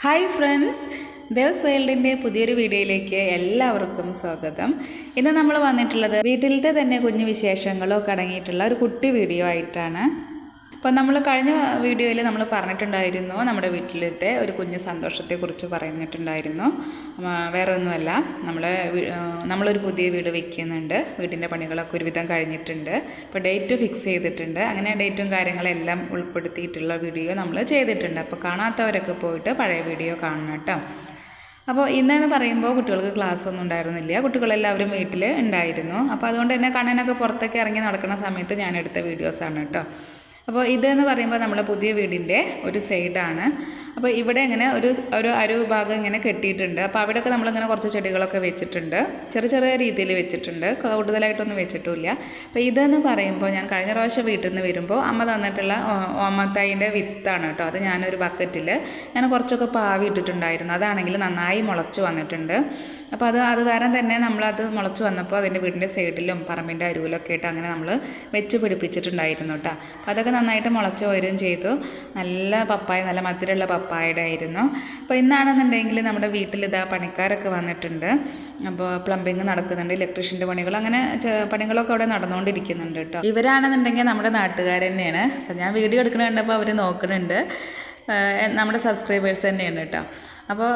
Hi friends, Dev's വേൾഡിൻ്റെ പുതിയൊരു വീഡിയോയിലേക്ക് എല്ലാവർക്കും സ്വാഗതം. ഇന്ന് നമ്മൾ വന്നിട്ടുള്ളത് വീട്ടിലത്തെ തന്നെ കുഞ്ഞു വിശേഷങ്ങളൊക്കെ അടങ്ങിയിട്ടുള്ള ഒരു കുട്ടി വീഡിയോ ആയിട്ടാണ്. അപ്പോൾ നമ്മൾ കഴിഞ്ഞ വീഡിയോയിൽ നമ്മൾ പറഞ്ഞിട്ടുണ്ടായിരുന്നു, നമ്മുടെ വീട്ടിലത്തെ ഒരു കുഞ്ഞു സന്തോഷത്തെക്കുറിച്ച് പറഞ്ഞിട്ടുണ്ടായിരുന്നു. വേറെ ഒന്നുമല്ല, നമ്മളൊരു പുതിയ വീട് വയ്ക്കുന്നുണ്ട്. വീടിൻ്റെ പണികളൊക്കെ ഒരുവിധം കഴിഞ്ഞിട്ടുണ്ട്. ഇപ്പോൾ ഡേറ്റ് ഫിക്സ് ചെയ്തിട്ടുണ്ട്. അങ്ങനെ ഡേറ്റും കാര്യങ്ങളെല്ലാം ഉൾപ്പെടുത്തിയിട്ടുള്ള വീഡിയോ നമ്മൾ ചെയ്തിട്ടുണ്ട്. അപ്പോൾ കാണാത്തവരൊക്കെ പോയിട്ട് പഴയ വീഡിയോ കാണണം കേട്ടോ. അപ്പോൾ ഇന്നെന്ന് പറയുമ്പോൾ കുട്ടികൾക്ക് ക്ലാസ് ഒന്നും ഉണ്ടായിരുന്നില്ല. കുട്ടികളെല്ലാവരും വീട്ടിൽ ഉണ്ടായിരുന്നു. അപ്പോൾ അതുകൊണ്ട് തന്നെ കണ്ണനൊക്കെ പുറത്തേക്ക് ഇറങ്ങി നടക്കുന്ന സമയത്ത് ഞാൻ എടുത്ത വീഡിയോസാണ് കേട്ടോ. അപ്പോൾ ഇതെന്ന് പറയുമ്പോൾ നമ്മുടെ പുതിയ വീടിൻ്റെ ഒരു സൈഡാണ്. അപ്പോൾ ഇവിടെ ഇങ്ങനെ ഒരു അരുഭാഗം ഇങ്ങനെ കെട്ടിയിട്ടുണ്ട്. അപ്പോൾ അവിടെയൊക്കെ നമ്മളിങ്ങനെ കുറച്ച് ചെടികളൊക്കെ വെച്ചിട്ടുണ്ട്. ചെറിയ രീതിയിൽ വെച്ചിട്ടുണ്ട്, കൂടുതലായിട്ടൊന്നും വെച്ചിട്ടില്ല. അപ്പോൾ ഇതെന്ന് പറയുമ്പോൾ ഞാൻ കഴിഞ്ഞ പ്രാവശ്യം വീട്ടിൽ നിന്ന് വരുമ്പോൾ അമ്മ തന്നിട്ടുള്ള ഓമത്തൈൻ്റെ വിത്താണ് കേട്ടോ. അത് ഞാനൊരു ബക്കറ്റിൽ ഞാൻ കുറച്ചൊക്കെ പാവി ഇട്ടിട്ടുണ്ടായിരുന്നു. അതാണെങ്കിൽ നന്നായി മുളച്ച് വന്നിട്ടുണ്ട്. അപ്പോൾ അത് കാരണം തന്നെ നമ്മളത് മുളച്ച് വന്നപ്പോൾ അതിൻ്റെ വീടിൻ്റെ സൈഡിലും പറമ്പിൻ്റെ അരുവിലൊക്കെ ആയിട്ട് അങ്ങനെ നമ്മൾ വെച്ച് പിടിപ്പിച്ചിട്ടുണ്ടായിരുന്നു കേട്ടോ. അപ്പോൾ അതൊക്കെ നന്നായിട്ട് മുളച്ച് വരികയും ചെയ്തു. നല്ല പപ്പായ, നല്ല മധുരമുള്ള പപ്പായയുടെ ആയിരുന്നു. അപ്പോൾ ഇന്നാണെന്നുണ്ടെങ്കിൽ നമ്മുടെ വീട്ടിലിതാ പണിക്കാരൊക്കെ വന്നിട്ടുണ്ട്. അപ്പോൾ പ്ലംബിങ് നടക്കുന്നുണ്ട്, ഇലക്ട്രീഷ്യൻ്റെ പണികൾ, അങ്ങനെ പണികളൊക്കെ അവിടെ നടന്നുകൊണ്ടിരിക്കുന്നുണ്ട് കേട്ടോ. ഇവരാണെന്നുണ്ടെങ്കിൽ നമ്മുടെ നാട്ടുകാർ തന്നെയാണ്. അപ്പോൾ ഞാൻ വീഡിയോ എടുക്കണ കണ്ടപ്പോൾ അവർ നോക്കുന്നുണ്ട്. നമ്മുടെ സബ്സ്ക്രൈബേഴ്സ് തന്നെയാണ് കേട്ടോ. അപ്പോൾ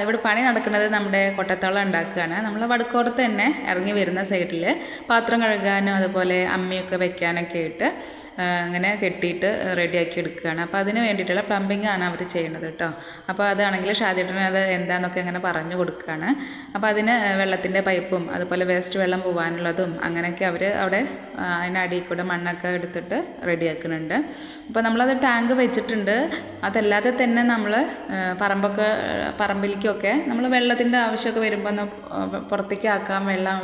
ഇവിടെ പണി നടക്കുന്നത് നമ്മുടെ കൊട്ടത്തളം ഉണ്ടാക്കുകയാണ്. നമ്മൾ വടക്കോടത്ത് തന്നെ ഇറങ്ങി വരുന്ന സൈഡിൽ പാത്രം കഴുകാനും അതുപോലെ അമ്മിയൊക്കെ വെക്കാനൊക്കെ ആയിട്ട് അങ്ങനെ കെട്ടിയിട്ട് റെഡിയാക്കി എടുക്കുകയാണ്. അപ്പോൾ അതിന് വേണ്ടിയിട്ടുള്ള പ്ലംബിംഗ് ആണ് അവർ ചെയ്യുന്നത് കേട്ടോ. അപ്പോൾ അതാണെങ്കിൽ ഷാജേട്ടന് അത് എന്താണെന്നൊക്കെ അങ്ങനെ പറഞ്ഞു കൊടുക്കുകയാണ്. അപ്പോൾ അതിന് വെള്ളത്തിൻ്റെ പൈപ്പും അതുപോലെ വേസ്റ്റ് വെള്ളം പോകാനുള്ളതും അങ്ങനെയൊക്കെ അവർ അവിടെ അതിനടിയിൽ കൂടെ മണ്ണൊക്കെ എടുത്തിട്ട് റെഡിയാക്കുന്നുണ്ട്. അപ്പോൾ നമ്മളത് ടാങ്ക് വെച്ചിട്ടുണ്ട്. അതല്ലാതെ തന്നെ നമ്മൾ പറമ്പിലേക്കൊക്കെ നമ്മൾ വെള്ളത്തിൻ്റെ ആവശ്യമൊക്കെ വരുമ്പോൾ ഒന്ന് പുറത്തേക്ക് ആക്കാം, വെള്ളം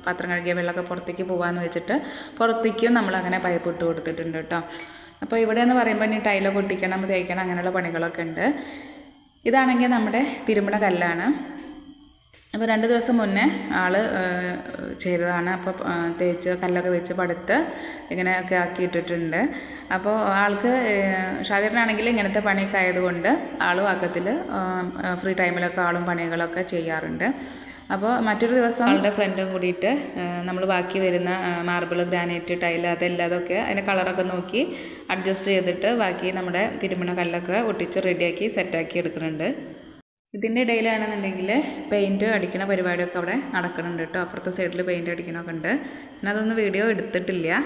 പാത്രം കഴുകിയ വെള്ളമൊക്കെ പുറത്തേക്ക് പോകാമെന്ന് വെച്ചിട്ട് പുറത്തേക്കും നമ്മളങ്ങനെ പൈപ്പ് ഇട്ട് കൊടുത്തിട്ടുണ്ട് കേട്ടോ. അപ്പോൾ ഇവിടെ എന്ന് പറയുമ്പോൾ ഇനി ടൈലൊക്കെ ഒട്ടിക്കണം, തേക്കണം, അങ്ങനെയുള്ള പണികളൊക്കെ ഉണ്ട്. ഇതാണെങ്കിൽ നമ്മുടെ തിരുമണ കല്ലാണ്. അപ്പോൾ 2 ദിവസം മുന്നേ ആൾ ചെയ്തതാണ്. അപ്പോൾ തേച്ച് കല്ലൊക്കെ വെച്ച് പടുത്ത് ഇങ്ങനെയൊക്കെ ആക്കിയിട്ടിട്ടുണ്ട്. അപ്പോൾ ആൾക്ക് ഷാജേട്ടനാണെങ്കിൽ ഇങ്ങനത്തെ പണിയൊക്കെ ആയതുകൊണ്ട് ആളും ആക്കത്തിൽ ഫ്രീ ടൈമിലൊക്കെ ആളും പണികളൊക്കെ ചെയ്യാറുണ്ട്. അപ്പോൾ മറ്റൊരു ദിവസം ആളുടെ ഫ്രണ്ടും കൂടിയിട്ട് നമ്മൾ ബാക്കി വരുന്ന മാർബിൾ, ഗ്രാനൈറ്റ്, ടൈൽ അതെല്ലാതൊക്കെ അതിൻ്റെ കളറൊക്കെ നോക്കി അഡ്ജസ്റ്റ് ചെയ്തിട്ട് ബാക്കി നമ്മുടെ തിരുമണ കല്ലൊക്കെ ഒട്ടിച്ച് റെഡിയാക്കി സെറ്റാക്കി എടുക്കുന്നുണ്ട്. ഇതിൻ്റെ ഇടയിലാണെന്നുണ്ടെങ്കിൽ പെയിൻറ്റ് അടിക്കണ പരിപാടിയൊക്കെ അവിടെ നടക്കുന്നുണ്ട് കേട്ടോ. അപ്പുറത്തെ സൈഡിൽ പെയിൻറ്റ് അടിക്കണമൊക്കെ ഉണ്ട്. ഞാനതൊന്നും വീഡിയോ എടുത്തിട്ടില്ല.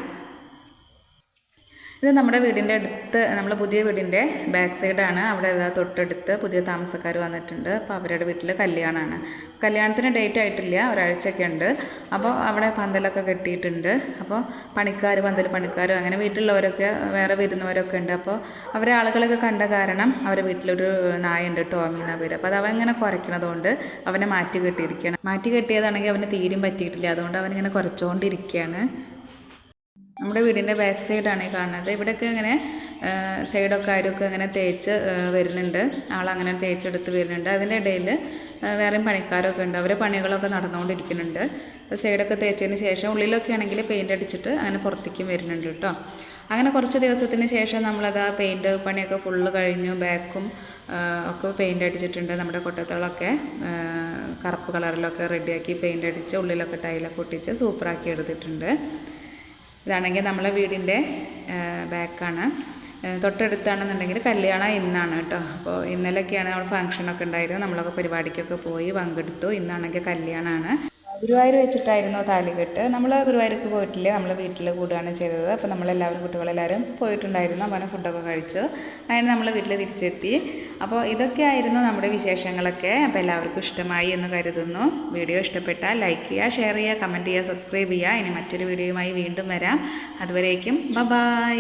ഇത് നമ്മുടെ വീടിൻ്റെ അടുത്ത്, നമ്മുടെ പുതിയ വീടിൻ്റെ ബാക്ക് സൈഡാണ്. അവിടെ തൊട്ടടുത്ത് പുതിയ താമസക്കാർ വന്നിട്ടുണ്ട്. അപ്പോൾ അവരുടെ വീട്ടിൽ കല്യാണമാണ്. കല്യാണത്തിന് ഡേറ്റ് ആയിട്ടില്ല, ഒരാഴ്ചയൊക്കെ ഉണ്ട്. അപ്പോൾ അവിടെ പന്തലൊക്കെ കെട്ടിയിട്ടുണ്ട്. അപ്പോൾ പന്തൽ പണിക്കാരും അങ്ങനെ വീട്ടിലുള്ളവരൊക്കെ വേറെ വരുന്നവരൊക്കെ ഉണ്ട്. അപ്പോൾ അവരെ ആളുകളൊക്കെ കണ്ട കാരണം അവരുടെ വീട്ടിലൊരു നായുണ്ട്, ടോമി എന്ന പേര്. അപ്പോൾ അത് അവൻ ഇങ്ങനെ കുരയ്ക്കണതുകൊണ്ട് അവനെ മാറ്റി കെട്ടിയിരിക്കുകയാണ്. മാറ്റി കെട്ടിയതാണെങ്കിൽ അവന് തീരും പറ്റിയിട്ടില്ല. അതുകൊണ്ട് അവനിങ്ങനെ കുരച്ചുകൊണ്ടിരിക്കുകയാണ്. നമ്മുടെ വീടിൻ്റെ ബാക്ക് സൈഡാണ് ഈ കാണുന്നത്. ഇവിടെയൊക്കെ ഇങ്ങനെ സൈഡൊക്കെ ആരൊക്കെ ഇങ്ങനെ തേച്ച് വരുന്നുണ്ട്. ആളങ്ങനെ തേച്ചെടുത്ത് വരുന്നുണ്ട്. അതിൻ്റെ ഇടയിൽ വേറെയും പണിക്കാരൊക്കെ ഉണ്ട്. അവരെ പണികളൊക്കെ നടന്നുകൊണ്ടിരിക്കുന്നുണ്ട്. അപ്പോൾ സൈഡൊക്കെ തേച്ചതിന് ശേഷം ഉള്ളിലൊക്കെ ആണെങ്കിൽ പെയിൻറ്റ് അടിച്ചിട്ട് അങ്ങനെ പുറത്തേക്കും വരുന്നുണ്ട് കേട്ടോ. അങ്ങനെ കുറച്ച് ദിവസത്തിന് ശേഷം നമ്മളത് ആ പെയിൻറ്റ് പണിയൊക്കെ ഫുള്ള് കഴിഞ്ഞു. ബാക്കും ഒക്കെ പെയിൻറ്റ് അടിച്ചിട്ടുണ്ട്. നമ്മുടെ കൊട്ടത്തളമൊക്കെ കറുപ്പ് കളറിലൊക്കെ റെഡിയാക്കി പെയിൻറ്റ് അടിച്ച് ഉള്ളിലൊക്കെ ടൈലൊക്കെ ഒട്ടിച്ച് സൂപ്പറാക്കി എടുത്തിട്ടുണ്ട്. ഇതാണെങ്കിൽ നമ്മളെ വീടിൻ്റെ ബാക്കാണ്. തൊട്ടടുത്താണെന്നുണ്ടെങ്കിൽ കല്യാണം ഇന്നാണ് കേട്ടോ. അപ്പോൾ ഇന്നലെയൊക്കെയാണ് അവിടെ ഫംഗ്ഷനൊക്കെ ഉണ്ടായിരുന്നു. നമ്മളൊക്കെ പരിപാടിക്കൊക്കെ പോയി പങ്കെടുത്തു. ഇന്നാണെങ്കിൽ കല്യാണമാണ്. ഗുരുവായൂർ വെച്ചിട്ടായിരുന്നു താലികെട്ട്. നമ്മൾ ഗുരുവായൂർക്ക് പോയിട്ടില്ലേ, നമ്മൾ വീട്ടിൽ കൂടുകയാണ് ചെയ്തത്. അപ്പോൾ നമ്മളെല്ലാവരും കുട്ടികളെല്ലാവരും പോയിട്ടുണ്ടായിരുന്നു. അപ്പോൾ ഫുഡൊക്കെ കഴിച്ചു. അങ്ങനെ നമ്മൾ വീട്ടിൽ തിരിച്ചെത്തി. അപ്പോൾ ഇതൊക്കെയായിരുന്നു നമ്മുടെ വിശേഷങ്ങളൊക്കെ. അപ്പോൾ എല്ലാവർക്കും ഇഷ്ടമായി എന്ന് കരുതുന്നു. വീഡിയോ ഇഷ്ടപ്പെട്ടാൽ ലൈക്ക് ചെയ്യുക, ഷെയർ ചെയ്യുക, കമൻറ്റ് ചെയ്യുക, സബ്സ്ക്രൈബ് ചെയ്യുക. ഇനി മറ്റൊരു വീഡിയോയുമായി വീണ്ടും വരാം. അതുവരേക്കും ബൈ.